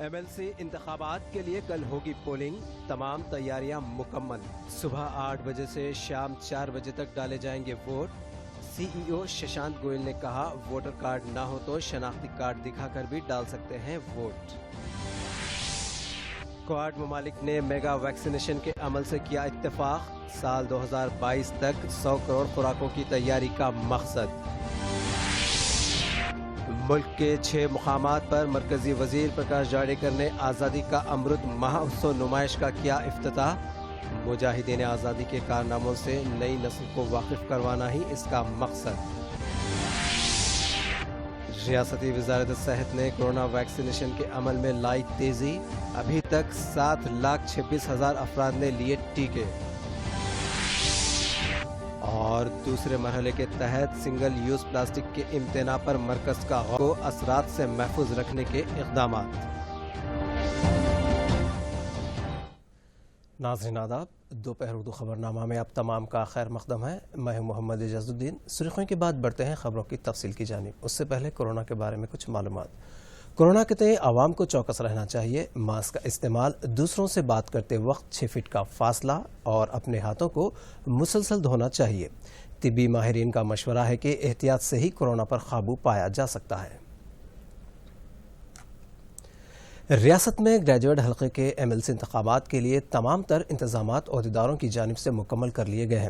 MLC انتخابات کے لیے کل ہوگی پولنگ، تمام تیاریاں مکمل۔ صبح 8 بجے سے شام 4 بجے تک ڈالے جائیں گے ووٹ۔ CEO ششانت گوئل نے کہا ووٹر کارڈ نہ ہو تو شناختی کارڈ دکھا کر بھی ڈال سکتے ہیں ووٹ۔ کوآڈ ممالک نے میگا ویکسینیشن کے عمل سے کیا اتفاق، سال 2022 تک 100 کروڑ خوراکوں کی تیاری کا مقصد۔ ملک کے 6 مقامات پر مرکزی وزیر پرکاش جاوڈیکر نے آزادی کا امرت مہوتسو نمائش کا کیا افتتاح۔ مجاہدین آزادی کے کارناموں سے نئی نسل کو واقف کروانا ہی اس کا مقصد۔ ریاستی وزارت صحت نے کورونا ویکسینیشن کے عمل میں لائی تیزی، ابھی تک 7,26,000 افراد نے لیے ٹیکے۔ اور دوسرے مرحلے کے تحت سنگل یوز پلاسٹک کے امتناع پر مرکز کا غور کو اثرات سے محفوظ رکھنے کے اقدامات۔ ناظرین آداب، دوپہر اردو خبرنامہ میں اب تمام کا خیر مقدم ہے۔ میں ہوں محمد اعجاز الدین۔ سرخیوں کے بعد بڑھتے ہیں خبروں کی تفصیل کی جانب۔ اس سے پہلے کورونا کے بارے میں کچھ معلومات۔ کورونا کے تئیں عوام کو چوکس رہنا چاہیے، ماسک کا استعمال، دوسروں سے بات کرتے وقت 6 فٹ کا فاصلہ اور اپنے ہاتھوں کو مسلسل دھونا چاہیے۔ طبی ماہرین کا مشورہ ہے کہ احتیاط سے ہی کورونا پر قابو پایا جا سکتا ہے۔ ریاست میں گریجویٹ حلقے کے MLC انتخابات کے لیے تمام تر انتظامات عہدیداروں کی جانب سے مکمل کر لیے گئے ہیں۔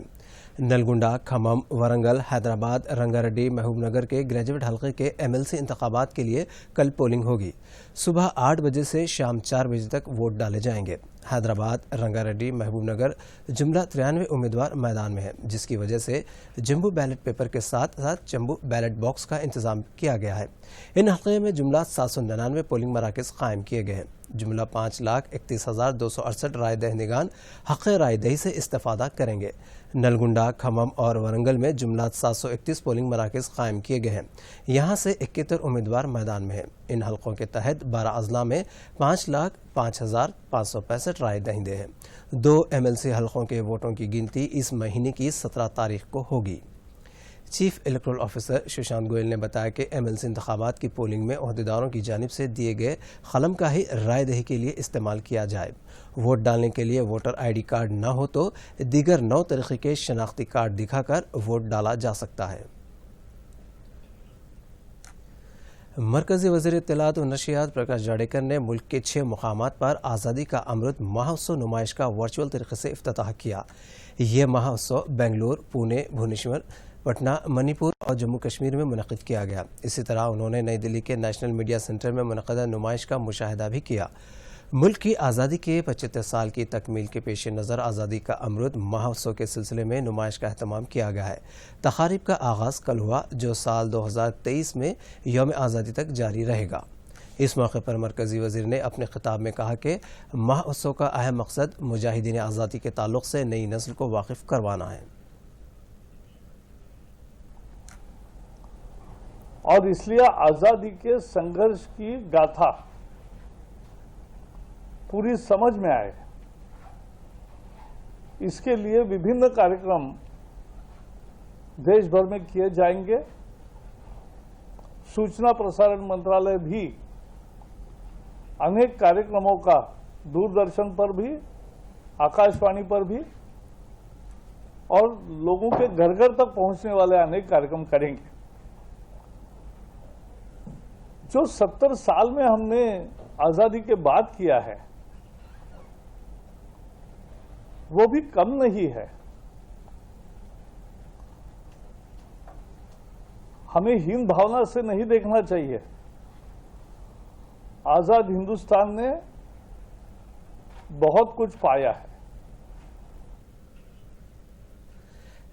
نلگنڈا، کھمم، ورنگل، حیدرآباد، رنگاریڈی، محبوب نگر کے گریجویٹ حلقے کے MLC انتخابات کے لیے کل پولنگ ہوگی۔ صبح 8 بجے سے شام 4 بجے تک ووٹ ڈالے جائیں گے۔ حیدرآباد، رنگاریڈی، محبوب نگر جملہ 93 امیدوار میدان میں ہیں، جس کی وجہ سے جمبو بیلٹ پیپر کے ساتھ ساتھ جمبو بیلٹ باکس کا انتظام کیا گیا ہے۔ ان حلقے میں جملہ 799 پولنگ مراکز قائم کیے گئے ہیں۔ جملہ 5,31,268 رائے دہندگان حق رائے دہی سے استفادہ کریں گے۔ نلگنڈا، کھمم اور ورنگل میں جملہ 731 پولنگ مراکز قائم کیے گئے ہیں۔ یہاں سے 71 امیدوار میدان میں ہیں۔ ان حلقوں کے تحت 12 اضلاع میں 5,05,565 رائے دہندے ہیں۔ 2 MLC حلقوں کے ووٹوں کی گنتی اس مہینے کی 17 تاریخ کو ہوگی۔ Chief electoral officer Sushant Goyal نے بتایا کہ MLC انتخابات کی پولنگ میں عہدیداروں کی جانب سے دیے گئے قلم کا ہی رائے دہی کے لیے استعمال کیا جائے۔ ووٹ ڈالنے کے لیے ووٹر ID کارڈ نہ ہو تو دیگر 9 طریقے کے شناختی کارڈ دکھا کر ووٹ ڈالا جا سکتا ہے۔ مرکزی وزیر اطلاعات و نشریات پرکاش جاوڈیکر نے ملک کے 6 مقامات پر آزادی کا امرت مہوتسو نمائش کا ورچوئل طریقے سے افتتاح کیا۔ یہ مہوتسو بنگلور، پونے، بھونیشور، پٹنہ، منی پور اور جموں کشمیر میں منعقد کیا گیا۔ اسی طرح انہوں نے نئی دلی کے نیشنل میڈیا سینٹر میں منعقدہ نمائش کا مشاہدہ بھی کیا۔ ملک کی آزادی کے 75 سال کی تکمیل کے پیش نظر آزادی کا امرت مہوتسو کے سلسلے میں نمائش کا اہتمام کیا گیا ہے۔ تقاریب کا آغاز کل ہوا، جو سال 2023 میں یوم آزادی تک جاری رہے گا۔ اس موقع پر مرکزی وزیر نے اپنے خطاب میں کہا کہ مہوتسو کا اہم مقصد مجاہدین آزادی کے تعلق سے نئی نسل کو واقف کروانا ہے۔ اور اس لیے آزادی کے سنگھرش کی گاتھا پوری سمجھ میں آئے، اس کے لیے وبھن کاریکرم دیش بھر میں کیے جائیں گے۔ سوچنا پرسارن منترالय بھی انیک کاریکرموں کا دوردرشن پر بھی، آکاشوانی پر بھی اور لوگوں کے گھر گھر تک پہنچنے والے انیک کاریکرم کریں گے۔ جو 70 سال میں ہم نے آزادی کے بعد کیا ہے وہ بھی کم نہیں ہے۔ ہمیں ہین بھاونا سے نہیں دیکھنا چاہیے۔ آزاد ہندوستان نے بہت کچھ پایا ہے۔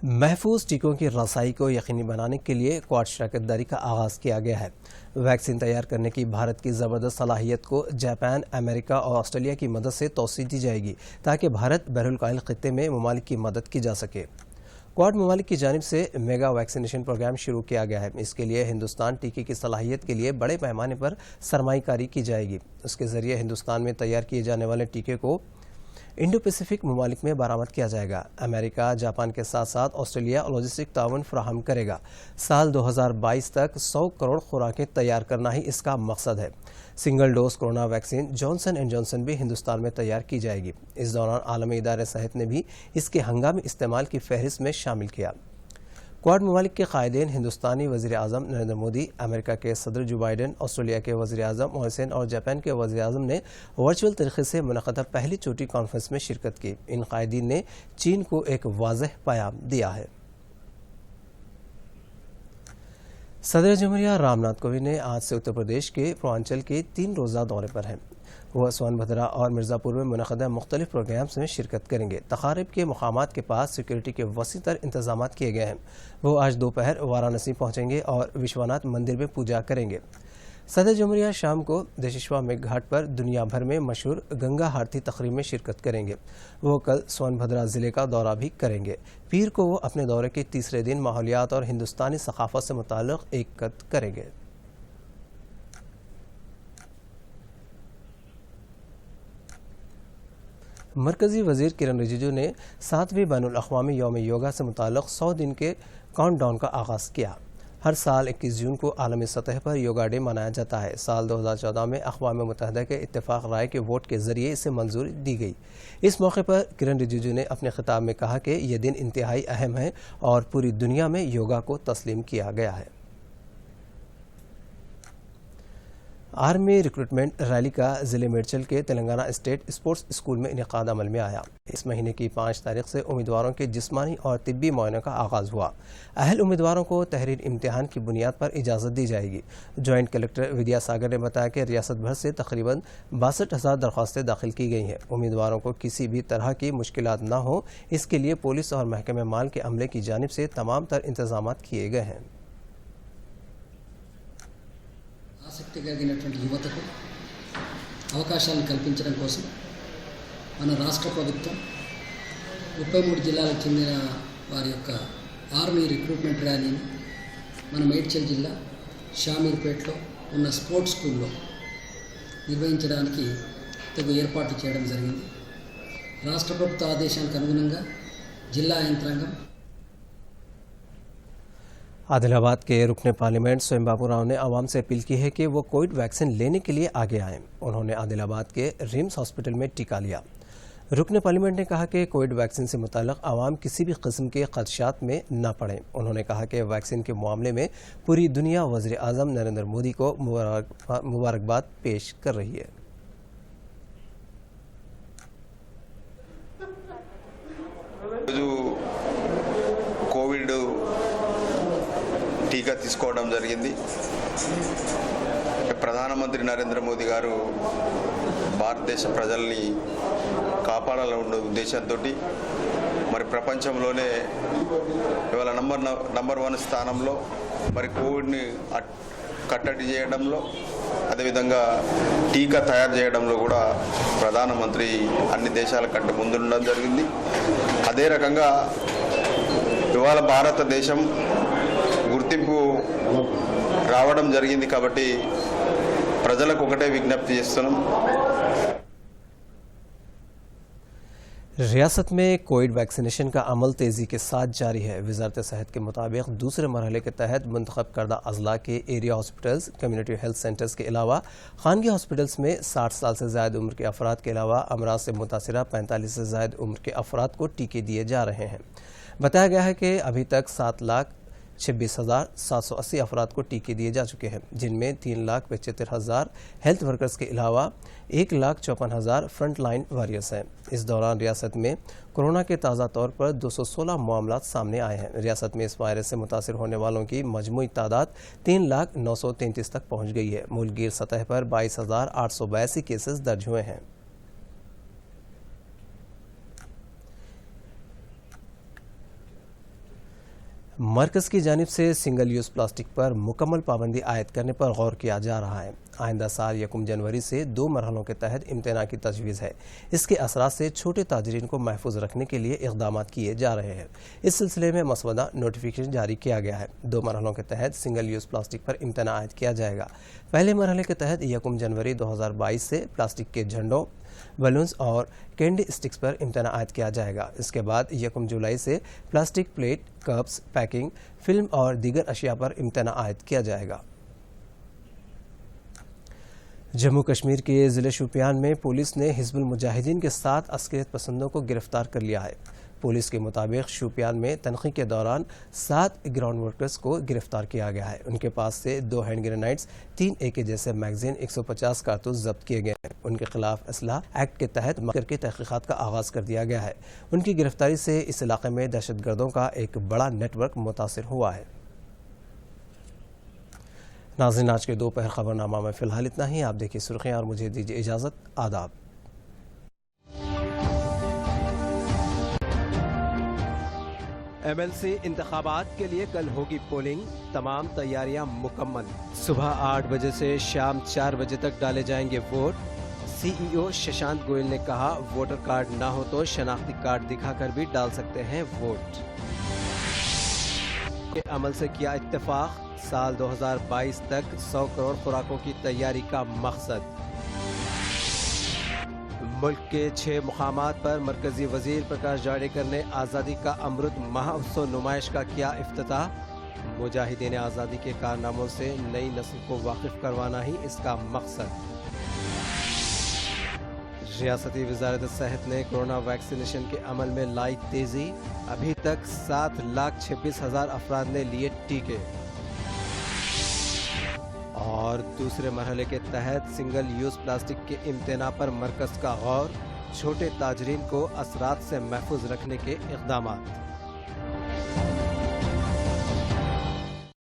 محفوظ ٹیکوں کی رسائی کو یقینی بنانے کے لیے کوآڈ شراکت داری کا آغاز کیا گیا ہے۔ ویکسین تیار کرنے کی بھارت کی زبردست صلاحیت کو جاپان، امریکہ اور آسٹریلیا کی مدد سے توسیع دی جائے گی تاکہ بھارت بحر الکاہل خطے میں ممالک کی مدد کی جا سکے۔ کوآڈ ممالک کی جانب سے میگا ویکسینیشن پروگرام شروع کیا گیا ہے۔ اس کے لیے ہندوستان ٹیکے کی صلاحیت کے لیے بڑے پیمانے پر سرمایہ کاری کی جائے گی۔ اس کے ذریعے ہندوستان میں تیار کیے جانے والے ٹیکے کو انڈو پیسیفک ممالک میں برآمد کیا جائے گا۔ امریکہ، جاپان کے ساتھ ساتھ آسٹریلیا لاجسٹک تعاون فراہم کرے گا۔ سال 2022 تک 100 کروڑ خوراکیں تیار کرنا ہی اس کا مقصد ہے۔ Single dose corona vaccine Johnson and Johnson भी हिंदुस्तान में तैयार की जाएगी। इस दौरान आलमी इदारे सेहत ने भी इसके हंगामी इस्तेमाल की फहरिस्त में शामिल किया। क्वाड ममालिक के कायदीन हिंदुस्तानी वज़ीर आज़म नरेंद्र मोदी, अमेरिका के सदर जो बाइडन, ऑस्ट्रेलिया के वज़ीर आज़म मोहसिन और जापान के वज़ीर आज़म ने वर्चुअल तरीके से मुनक़दा पहली चोटी कॉन्फ्रेंस में शिरकत की। इन कायदीन ने चीन को एक वाज़ेह पैगाम दिया है। सदर जमहूरिया रामनाथ कोविंद ने आज से उत्तर प्रदेश के पूर्वांचल के 3 रोज़ा दौरे पर हैं। वह सोनभद्रा और मिर्ज़ापुर में मुनक़दा मुख्तलिफ प्रोग्राम्स में शिरकत करेंगे। तक़ारिब के मकामात के पास सिक्योरिटी के वसी तर इंतजाम किए गए हैं। वो आज दोपहर वाराणसी पहुँचेंगे और विश्वनाथ मंदिर में पूजा करेंगे। सदर जमहूरिया शाम को दशाश्वमेध घाट पर दुनिया भर में मशहूर गंगा आरती तकरीब में शिरकत करेंगे। वो कल सोनभद्रा ज़िले का दौरा भी करेंगे। पीर को वो अपने दौरे के तीसरे दिन माहौलियात और हिंदुस्तानी सकाफ़त से मुताल्लिक़ एक कद करेंगे। मरकज़ी वज़ीर किरण रिजिजू ने 7वीं बैनुल-अक़वामी यौम योगा से मुताल्लिक़ 100 दिन के काउंटडाउन का आगाज़ किया। हर साल 21 जून को आलमी सतह पर योगा डे मनाया जाता है। साल 2014 में अक़वाम मुत्तहिदा के इत्तेफ़ाक़ राय के वोट के ज़रिए इसे मंजूरी दी गई। इस मौके पर किरण रिजिजू ने अपने खिताब में कहा कि यह दिन इंतहाई अहम है और पूरी दुनिया में योगा को तस्लीम किया गया है। आर्मी रिक्रूटमेंट रैली का ज़िले मेडचल के तेलंगाना स्टेट स्पोर्ट्स स्कूल में इनेकाद अमल में आया। इस महीने की 5 तारीख से उम्मीदवारों के जिस्मानी और तिब्बी मुआयनों का आगाज़ हुआ। अहल उम्मीदवारों को तहरीर इम्तिहान की बुनियाद पर इजाज़त दी जाएगी। जॉइंट कलेक्टर विद्यासागर ने बताया कि रियासत भर से तकरीबन 62,000 दरख्वास्तें दाखिल की गई हैं। उम्मीदवारों को किसी भी तरह की मुश्किलात न हो, इसके लिए पुलिस और महकमे माल के अमले की जानिब से तमाम तर इंतजाम किए गए हैं। ఆసక్తి కలిగినటువంటి యువతకు అవకాశాలను కల్పించడం కోసం మన రాష్ట్ర ప్రభుత్వం 33 జిల్లాలకు చెందిన వారి యొక్క ఆర్మీ రిక్రూట్మెంట్ ర్యాలీని మన మేడ్చల్ జిల్లా షామీర్పేటలో ఉన్న స్పోర్ట్స్ స్కూల్లో నిర్వహించడానికి తగు ఏర్పాట్లు చేయడం జరిగింది। రాష్ట్ర ప్రభుత్వ ఆదేశానికి అనుగుణంగా జిల్లా యంత్రాంగం आदिलाबाद के रुकने पार्लियामेंट स्वयं बाबू राव ने आवाम से अपील की है कि वो कोविड वैक्सीन लेने के लिए आगे आएं। उन्होंने आदिलाबाद के रिम्स हॉस्पिटल में टीका लिया। रुकने पार्लियामेंट ने कहा कि कोविड वैक्सीन से मुताल्लिक़ आवाम किसी भी किस्म के ख़दशात में न पड़ें। उन्होंने कहा कि वैक्सीन के मामले में पूरी दुनिया वज़ीर आज़म नरेंद्र मोदी को मुबारकबाद पेश कर रही है। కోవిడ్ టీకా తీసుకోవడం జరిగింది। ప్రధానమంత్రి నరేంద్ర మోదీ గారు భారతదేశ ప్రజల్ని కాపాడాలనే ఉద్దేశంతో మరి ప్రపంచంలోనే ఇవాళ నంబర్ 1 స్థానంలో మరి కోవిడ్ని కట్టడి చేయడంలో, అదేవిధంగా టీకా తయారు చేయడంలో కూడా ప్రధానమంత్రి అన్ని దేశాల కంటే ముందుండడం జరిగింది। అదే రకంగా ఇవాళ భారతదేశం గుర్తింపు రావడం జరిగింది కాబట్టి ప్రజలకు ఒకటే విజ్ఞప్తి చేస్తున్నాం। रियासत में कोविड वैक्सीनेशन का अमल तेज़ी के साथ जारी है। वजारत सेहत के मुताबिक दूसरे मरहले के तहत मुंतखब करदा अजला के area hospitals, community health centres के अलावा खानगी हॉस्पिटल्स में 60 साल से ज़ायद उम्र के अफराद के अलावा अमराज से मुतासिरा 45 से ज़ायद उम्र के अफराद को टीके दिए जा रहे हैं। बताया गया है कि अभी तक 7,26,780 अफराद को टीके दिए जा चुके हैं, जिनमें 3,75,000 हेल्थ वर्कर्स के अलावा 1,54,000 फ्रंट लाइन वॉरियर्स हैं। इस दौरान रियासत में कोरोना के ताज़ा तौर पर 216 मामलात सामने आए हैं। रियासत में इस वायरस से मुतासिर होने वालों की मजमूई तादाद 3,09,33 तक पहुँच गई है। मुल्कगीर सतह पर 22,882 केसेस दर्ज हुए हैं। मरकज़ की जानिब से सिंगल यूज़ प्लास्टिक पर मुकम्मल पाबंदी आयद करने पर गौर किया जा रहा है। आइंदा साल 1 जनवरी से 2 मरहलों के तहत इम्तना की तजवीज़ है। इसके असरात से छोटे ताजरीन को महफूज रखने के लिए इक़दामात किए जा रहे हैं। इस सिलसिले में मसवदा नोटिफिकेशन जारी किया गया है। 2 मरहलों के तहत सिंगल यूज़ प्लास्टिक पर इम्तना आयद किया जाएगा। पहले मरहले के तहत 1 जनवरी 2022 से प्लास्टिक के झंडों, बलून्स और कैंडी स्टिक्स पर इम्तना आयद किया जाएगा। इसके बाद 1 जुलाई से plastic plate, cups, packing, film और दीगर अशिया पर इम्तना आयद किया जाएगा। जम्मू कश्मीर के ज़िले शोपियान में पुलिस ने हिज़्बुल मुजाहिदीन के 7 अस्करियत पसंदों को गिरफ्तार कर लिया है। पुलिस के मुताबिक शोपियान में तनखी के दौरान 7 ग्राउंड वर्कर्स को गिरफ्तार किया गया है। उनके पास से 2 हैंड ग्रेनाइड्स, 3 AK जैसे मैगजीन, 150 कारतूस जब्त किए गए हैं। उनके खिलाफ असलाह एक्ट के तहत मकर की तहकीकात का आगाज़ कर दिया गया है। उनकी गिरफ्तारी से इस इलाके में दहशतगर्दों का एक बड़ा नेटवर्क मुतासिर हुआ है। नाज़रीन, आज के दोपहर खबरनामा में फ़िलहाल इतना ही। आप देखिए सुर्खियाँ और मुझे दीजिए इजाज़त। आदाब। MLC इंतखाबात के लिए कल होगी पोलिंग, तमाम तैयारियां मुकम्मल। सुबह 8 बजे से शाम 4 बजे तक डाले जाएंगे वोट। CEO शशांक गोयल ने कहा, वोटर कार्ड ना हो तो शनाख्ती कार्ड दिखाकर भी डाल सकते हैं वोट। के अमल से किया इत्तेफाक, साल 2022 तक 100 करोड़ खुराकों की तैयारी का मकसद। मुल्क के 6 मुकामात पर मरकजी वजीर प्रकाश जावड़ेकर ने आज़ादी का अमृत महोत्सव नुमाइश का किया इफ्तिताह। मुजाहिदीन आज़ादी के कारनामों से नई नस्ल को वाकिफ करवाना ही इसका मकसद। रियासती वजारत सेहत ने कोरोना वैक्सीनेशन के अमल में लाई तेजी, अभी तक 7,26,000 अफराद ने लिए टीके। और दूसरे मरहले के तहत सिंगल यूज प्लास्टिक के इम्तना पर मरकज का गौर, छोटे ताजरीन को असरात से महफूज रखने के इक़दामात।